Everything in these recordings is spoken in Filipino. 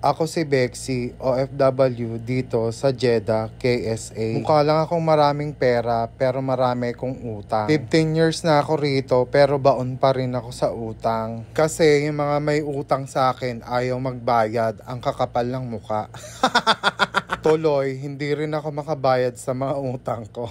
Ako si Bexy, OFW dito sa Jeddah, KSA. Mukha lang akong maraming pera pero marami kong utang. 15 years na ako rito pero baon pa rin ako sa utang. Kasi yung mga may utang sa akin ayaw magbayad, ang kakapal ng mukha. Tuloy, hindi rin ako makabayad sa mga utang ko.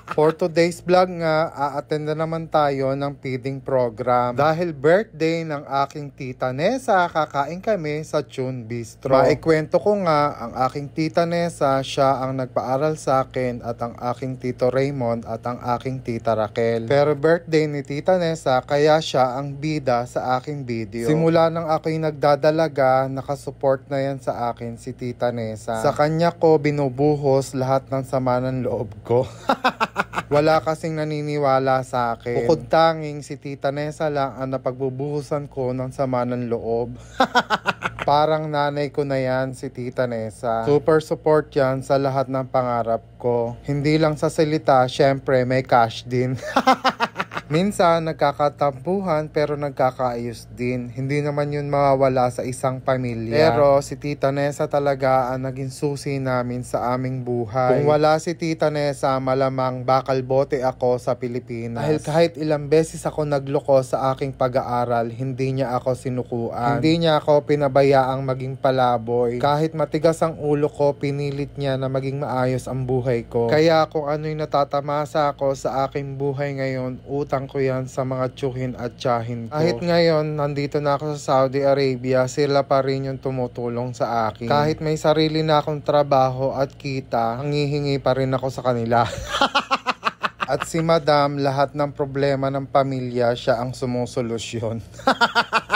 For today's vlog nga, a-attend na naman tayo ng feeding program. Dahil birthday ng aking tita Nessa, kakain kami sa Chun Bistro. Maikwento ko nga, ang aking tita Nessa, siya ang nagpaaral sa akin at ang aking tito Raymond at ang aking tita Raquel. Pero birthday ni tita Nessa, kaya siya ang bida sa aking video. Simula nang ako'y nagdadalaga, nakasupport na yan sa akin si tita Nessa. Sa kanya ko binubuhos lahat ng sama ng loob ko. Wala kasing naniniwala sa akin. Bukod tanging si Tita Nessa lang ang napagbubuhusan ko ng sama ng loob. Parang nanay ko na yan si Tita Nessa. Super support yan sa lahat ng pangarap ko. Hindi lang sa salita, syempre may cash din. Minsan nagkakatampuhan pero nagkakaayos din. Hindi naman yun mawawala sa isang pamilya. Pero si Tita Nessa talaga ang naging susi namin sa aming buhay. Kung wala si Tita Nessa, malamang bakal bote ako sa Pilipinas. Dahil kahit ilang beses ako nagloko sa aking pag-aaral, hindi niya ako sinukuan. Hindi niya ako pinabayaang maging palaboy. Kahit matigas ang ulo ko, pinilit niya na maging maayos ang buhay ko. Kaya kung ano'y natatamasa ako sa aking buhay ngayon, utang ko yan sa mga tsuhin at tsahin ko. Kahit ngayon, nandito na ako sa Saudi Arabia, sila pa rin yung tumutulong sa akin. Kahit may sarili na akong trabaho at kita, hangihingi pa rin ako sa kanila. At si Madam, lahat ng problema ng pamilya, siya ang sumusolusyon.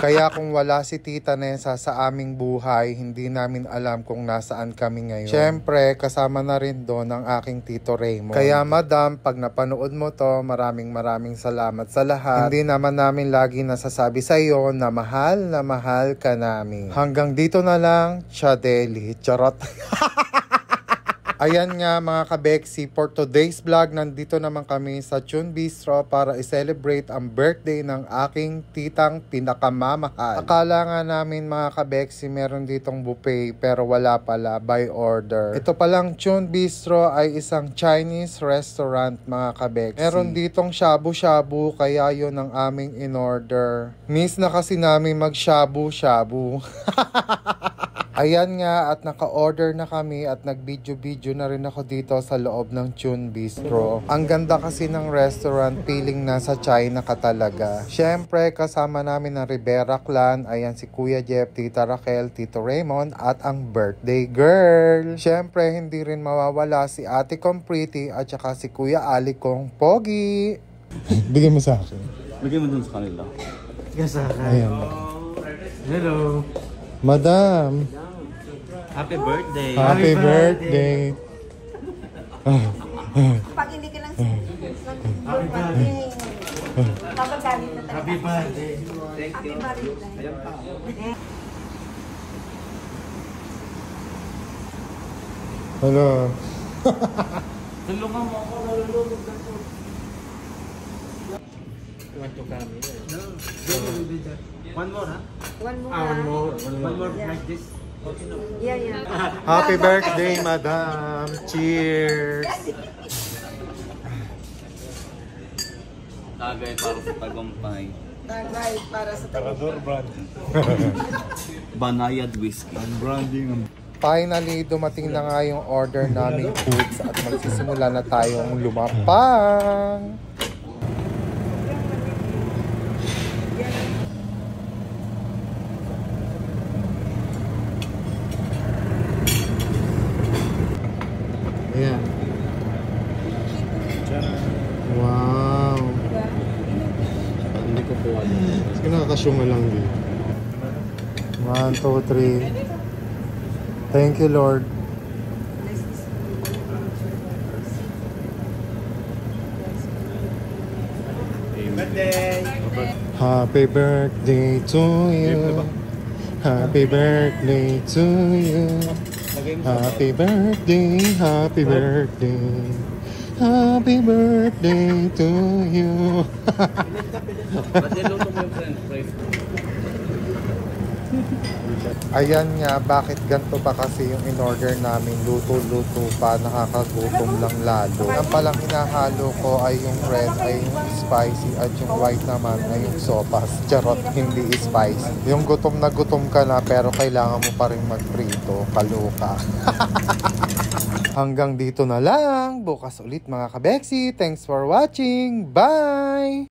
Kaya kung wala si Tita Nessa sa aming buhay, hindi namin alam kung nasaan kami ngayon. Siyempre, kasama na rin doon ang aking Tito Raymond. Kaya Madam, pag napanood mo to, maraming salamat sa lahat. Hindi naman namin lagi nasasabi sa iyo na mahal ka namin. Hanggang dito na lang, Chadeli. Charot. Ayan nga mga kabeksi, for today's vlog, nandito naman kami sa Chun Bistro para i-celebrate ang birthday ng aking titang pinakamamahal. Akala nga namin mga kabeksi, meron ditong buffet pero wala pala, by order. Ito palang Chun Bistro ay isang Chinese restaurant mga kabeksi. Meron ditong shabu-shabu, kaya yun ang aming in-order. Miss na kasi namin mag-shabu-shabu. Ayan nga, at naka-order na kami at nag-video na rin ako dito sa loob ng Chun Bistro. Ang ganda kasi ng restaurant, feeling nasa China ka talaga. Siyempre, kasama namin ang Rivera Clan. Ayan si Kuya Jeff, Tita Raquel, Tito Raymond at ang birthday girl. Siyempre, hindi rin mawawala si Ate kong Pretty at saka si Kuya Ali kong Pogi. Bigyan mo sa akin. Bigyan mo dun sa kanila. Bigyan sa akin. Ayan. Hello. Madam. Happy birthday. Happy birthday. Pag hindi ka lang birthday, papagalit na talaga. Happy birthday. Happy birthday. Hello. Tulungan mo ako, nalulunod na po. You want to come here? No. One more, huh? One more. One more like this. Yeah. Happy birthday, Madam. Cheers. Tagay para sa tagumpay. Tagay para sa tagumpay. Banayad whiskey. Ang branding. Finally, dumating na nga yung order naming foods at magsisimula na tayong lumapang. Ayan. Wow. Hindi ko po alam. Sige, nakakasyunga lang din. 1, 2, 3. Thank you, Lord. Happy birthday to you. Happy birthday to you. Happy birthday, happy birthday. Happy birthday to you. Ba't niluto mo yung french fries? Ayan nga, bakit ganito pa kasi yung in-order namin, luto-luto pa, nakakagutom lang lalo. Ang palang hinahalo ko ay yung red ay yung spicy at yung white naman ay yung sopas. Charot, hindi spicy. Yung gutom na gutom ka na pero kailangan mo pa rin magprito, kaloka. Hanggang dito na lang, bukas ulit mga kabeksi. Thanks for watching, bye!